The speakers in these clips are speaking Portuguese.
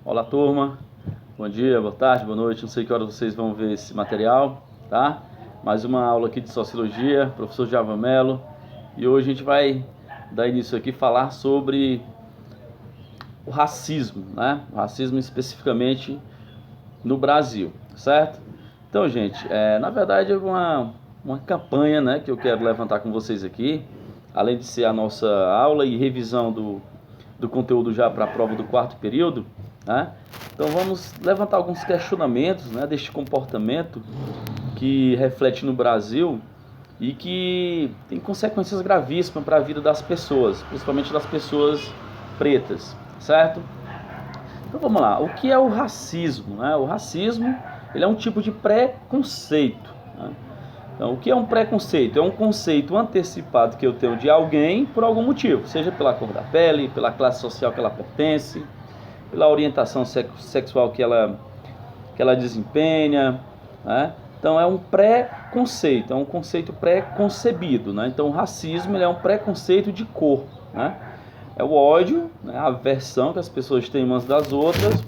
Olá, turma. Bom dia, boa tarde, boa noite. Não sei que hora vocês vão ver esse material, tá? Mais uma aula aqui de Sociologia, professor Java Mello. E hoje a gente vai dar início aqui a falar sobre o racismo, né? O racismo especificamente no Brasil, certo? Então, gente, na verdade é uma campanha, né, que eu quero levantar com vocês aqui, além de ser a nossa aula e revisão do conteúdo já para a prova do quarto período, né? Então vamos levantar alguns questionamentos, né, deste comportamento que reflete no Brasil e que tem consequências gravíssimas para a vida das pessoas, principalmente das pessoas pretas, certo? Então vamos lá, o que é o racismo, né? O racismo, ele é um tipo de preconceito, né? Então, o que é um preconceito? É um conceito antecipado que eu tenho de alguém por algum motivo, seja pela cor da pele, pela classe social que ela pertence, pela orientação sexual que ela desempenha, né? Então é um preconceito, é um conceito pré-concebido, né? Então o racismo, ele é um preconceito de cor, né? É o ódio, né? A aversão que as pessoas têm umas das outras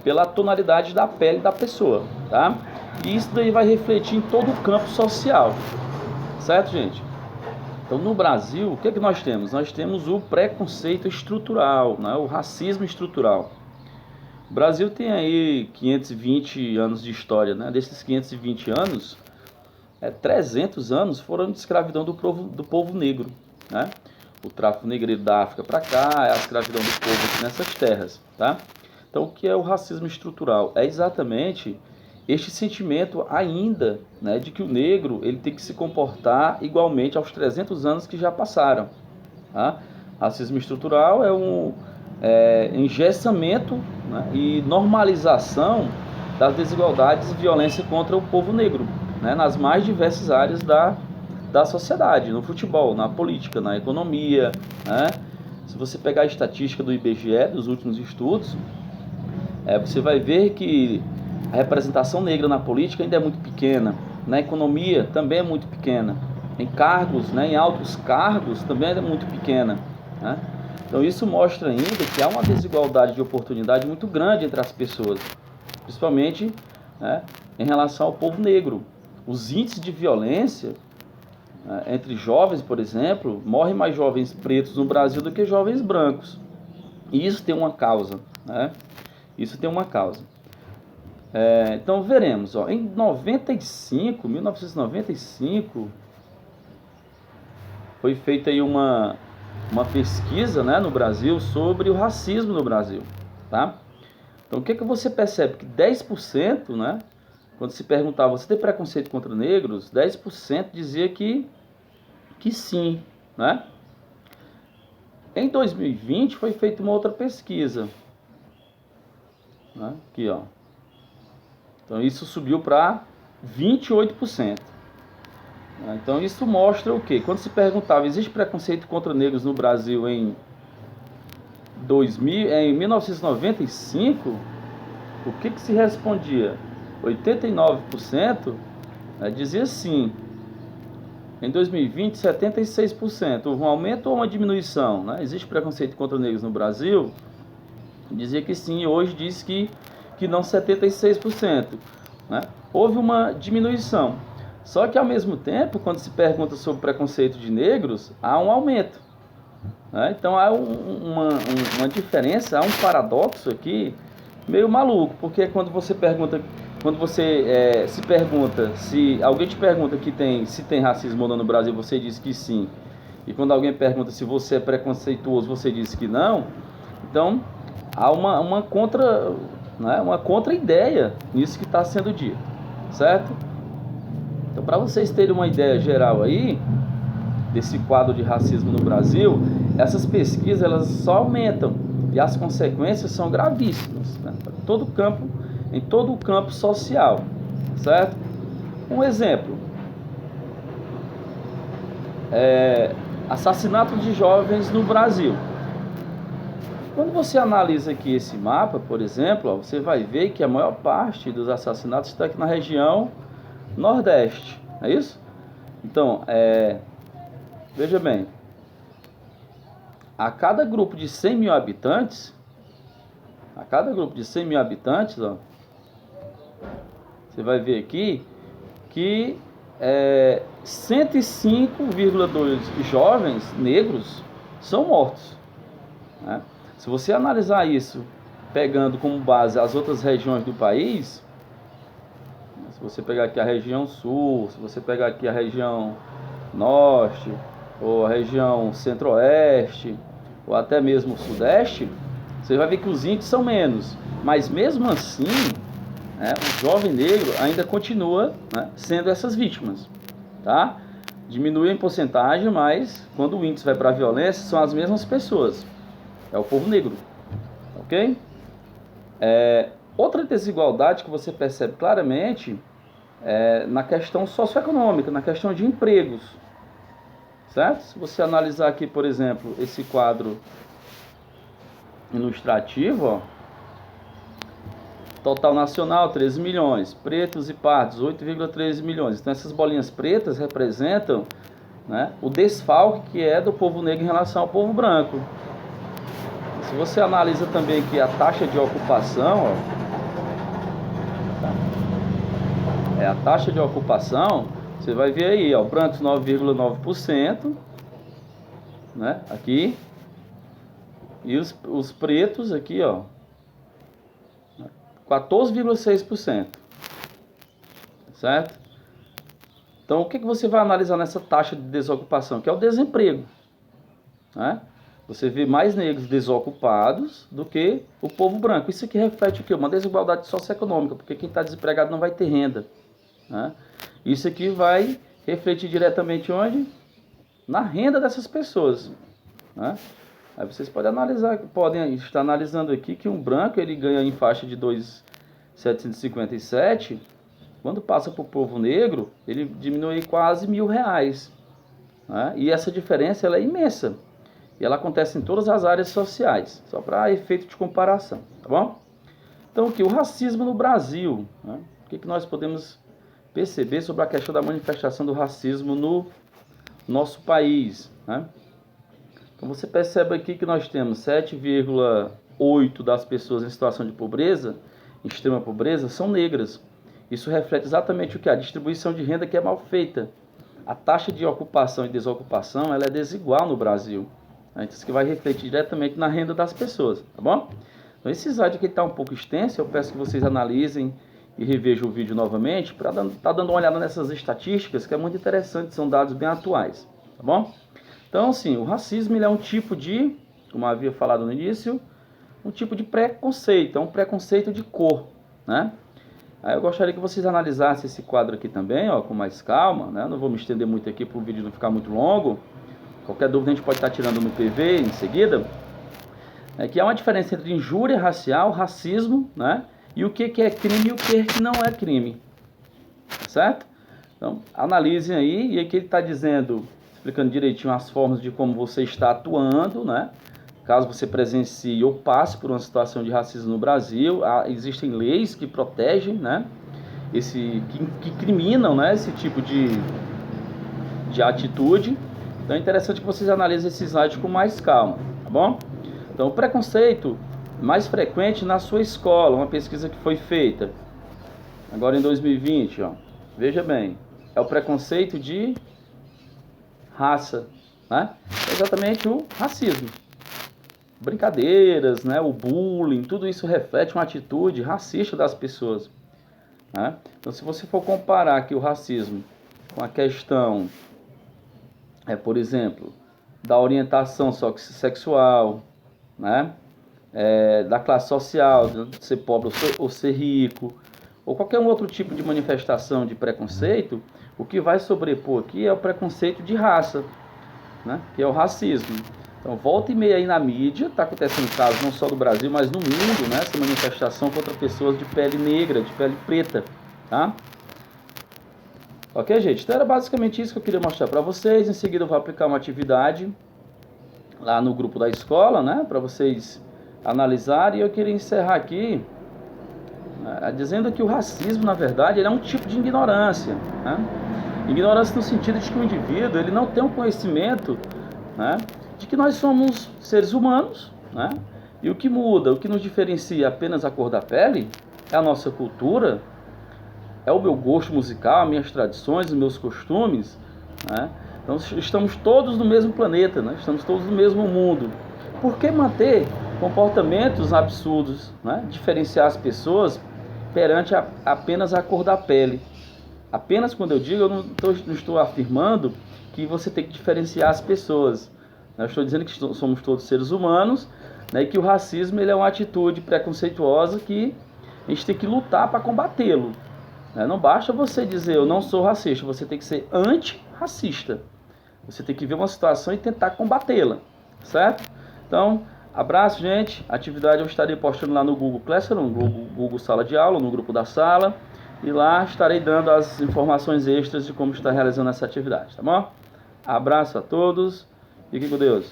pela tonalidade da pele da pessoa, tá? E isso daí vai refletir em todo o campo social, certo, gente? Então no Brasil, o que é que nós temos? Nós temos o preconceito estrutural, né? O racismo estrutural. O Brasil tem aí 520 anos de história, né? Desses 520 anos, 300 anos foram de escravidão do povo negro, né? O tráfico negreiro da África para cá, a escravidão do povo aqui nessas terras, tá? Então, o que é o racismo estrutural? É exatamente este sentimento ainda, né, de que o negro ele tem que se comportar igualmente aos 300 anos que já passaram, tá? Racismo estrutural é um engessamento, né, e normalização das desigualdades e violência contra o povo negro, né, nas mais diversas áreas da sociedade, no futebol, na política, na economia, né? Se você pegar a estatística do IBGE, dos últimos estudos, você vai ver que a representação negra na política ainda é muito pequena, na economia também é muito pequena, em cargos, né, em altos cargos também é muito pequena, né? Então isso mostra ainda que há uma desigualdade de oportunidade muito grande entre as pessoas, principalmente, né, em relação ao povo negro. Os índices de violência, né, entre jovens, por exemplo, morrem mais jovens pretos no Brasil do que jovens brancos. E isso tem uma causa, né? Isso tem uma causa. Então veremos, ó, em 1995, foi feita aí uma pesquisa, né, no Brasil sobre o racismo no Brasil, tá? Então o que que você percebe? Que 10%, né, quando se perguntava, você tem preconceito contra negros? 10% dizia que sim, né? Em 2020 foi feita uma outra pesquisa, né? Aqui, ó. Então isso subiu para 28%. Então isso mostra o quê? Quando se perguntava, existe preconceito contra negros no Brasil em 1995, o que se respondia? 89%, dizia sim. Em 2020, 76%. Houve um aumento ou uma diminuição, né? Existe preconceito contra negros no Brasil? Dizia que sim, hoje diz que não, 76%, né? Houve uma diminuição. Só que ao mesmo tempo, quando se pergunta sobre preconceito de negros, há um aumento, né? Então há uma diferença, há um paradoxo aqui meio maluco, porque quando você pergunta, quando você se pergunta, se alguém te pergunta se tem racismo ou não no Brasil, você diz que sim. E quando alguém pergunta se você é preconceituoso, você diz que não. Então há uma contra, né, uma contra-ideia nisso que está sendo dito, certo? Então, para vocês terem uma ideia geral aí desse quadro de racismo no Brasil, essas pesquisas elas só aumentam e as consequências são gravíssimas, né? Em todo o campo social, certo? Um exemplo: assassinato de jovens no Brasil. Quando você analisa aqui esse mapa, por exemplo, ó, você vai ver que a maior parte dos assassinatos está aqui na região Nordeste, é isso? Então, veja bem, a cada grupo de 100 mil habitantes, A cada grupo de 100 mil habitantes, ó, você vai ver aqui que 105,2 jovens negros são mortos, né? Se você analisar isso pegando como base as outras regiões do país, se você pegar aqui a região sul, se você pegar aqui a região norte, ou a região centro-oeste, ou até mesmo o sudeste, você vai ver que os índices são menos. Mas mesmo assim, né, o jovem negro ainda continua, né, sendo essas vítimas, tá? Diminui em porcentagem, mas quando o índice vai para a violência, são as mesmas pessoas. É o povo negro, ok? Outra desigualdade que você percebe claramente é na questão socioeconômica, na questão de empregos, certo? Se você analisar aqui, por exemplo, esse quadro ilustrativo, ó, total nacional 13 milhões, pretos e pardos 8,3 milhões. Então essas bolinhas pretas representam, né, o desfalque que é do povo negro em relação ao povo branco. Se você analisa também aqui a taxa de ocupação, ó, a taxa de ocupação, você vai ver aí, ó, brancos 9,9%, né, aqui, e os pretos aqui, ó, 14,6%, certo? Então, o que você vai analisar nessa taxa de desocupação? Que é o desemprego, né? Você vê mais negros desocupados do que o povo branco. Isso aqui reflete o quê? Uma desigualdade socioeconômica, porque quem está desempregado não vai ter renda, né? Isso aqui vai refletir diretamente onde? Na renda dessas pessoas, né? Aí vocês podem estar analisando aqui que um branco ele ganha em faixa de 2.757, quando passa para o povo negro, ele diminui quase R$1.000, né? E essa diferença ela é imensa, e ela acontece em todas as áreas sociais, só para efeito de comparação, tá bom? Então aqui, o racismo no Brasil, né? O que nós podemos perceber sobre a questão da manifestação do racismo no nosso país, né? Então você percebe aqui que nós temos 7,8% das pessoas em situação de pobreza, extrema pobreza, são negras. Isso reflete exatamente o que? A distribuição de renda que é mal feita. A taxa de ocupação e desocupação ela é desigual no Brasil. Isso que vai refletir diretamente na renda das pessoas, tá bom? Então esse slide aqui está um pouco extenso, eu peço que vocês analisem e revejam o vídeo novamente para estar dando uma olhada nessas estatísticas, que é muito interessante, são dados bem atuais, tá bom? Então, assim, o racismo ele é um tipo de, como eu havia falado no início, um tipo de preconceito, é um preconceito de cor, né? Aí eu gostaria que vocês analisassem esse quadro aqui também, ó, com mais calma, né? Não vou me estender muito aqui para o vídeo não ficar muito longo. Qualquer dúvida a gente pode estar tirando no PV em seguida. Que há uma diferença entre injúria racial, racismo, né? E o que é crime e o que não é crime, certo? Então, analisem aí, e aqui ele está dizendo, explicando direitinho as formas de como você está atuando, né? Caso você presencie ou passe por uma situação de racismo no Brasil, existem leis que protegem, né? Que criminam, né? Esse tipo de atitude. Então é interessante que vocês analisem esse slide com mais calma, tá bom? Então o preconceito mais frequente na sua escola, uma pesquisa que foi feita agora em 2020, ó, veja bem, é o preconceito de raça, né? É exatamente o racismo. Brincadeiras, né? O bullying, tudo isso reflete uma atitude racista das pessoas, né? Então se você for comparar aqui o racismo com a questão, por exemplo, da orientação sexual, né? Da classe social, de ser pobre ou ser rico, ou qualquer outro tipo de manifestação de preconceito, o que vai sobrepor aqui é o preconceito de raça, né? Que é o racismo. Então, volta e meia aí na mídia, está acontecendo casos não só do Brasil, mas no mundo, né? Essa manifestação contra pessoas de pele negra, de pele preta, tá? Ok, gente? Então era basicamente isso que eu queria mostrar para vocês. Em seguida eu vou aplicar uma atividade lá no grupo da escola, né? Para vocês analisarem. E eu queria encerrar aqui dizendo que o racismo, na verdade, ele é um tipo de ignorância, né? Ignorância no sentido de que o indivíduo ele não tem um conhecimento, né, de que nós somos seres humanos, né, E o que muda, o que nos diferencia apenas a cor da pele, é a nossa cultura, é o meu gosto musical, as minhas tradições, os meus costumes, né? Então estamos todos no mesmo planeta, né? Estamos todos no mesmo mundo. Por que manter comportamentos absurdos, né? Diferenciar as pessoas perante apenas a cor da pele? Apenas quando eu digo, eu não estou afirmando que você tem que diferenciar as pessoas. Eu estou dizendo que somos todos seres humanos, né, e que o racismo ele é uma atitude preconceituosa que a gente tem que lutar para combatê-lo. Né? Não basta você dizer eu não sou racista, você tem que ser antirracista. Você tem que ver uma situação e tentar combatê-la, certo? Então, abraço, gente. A atividade eu estarei postando lá no Google Classroom, no Google Sala de Aula, no grupo da sala. E lá estarei dando as informações extras de como está realizando essa atividade, tá bom? Abraço a todos. Fiquem com Deus.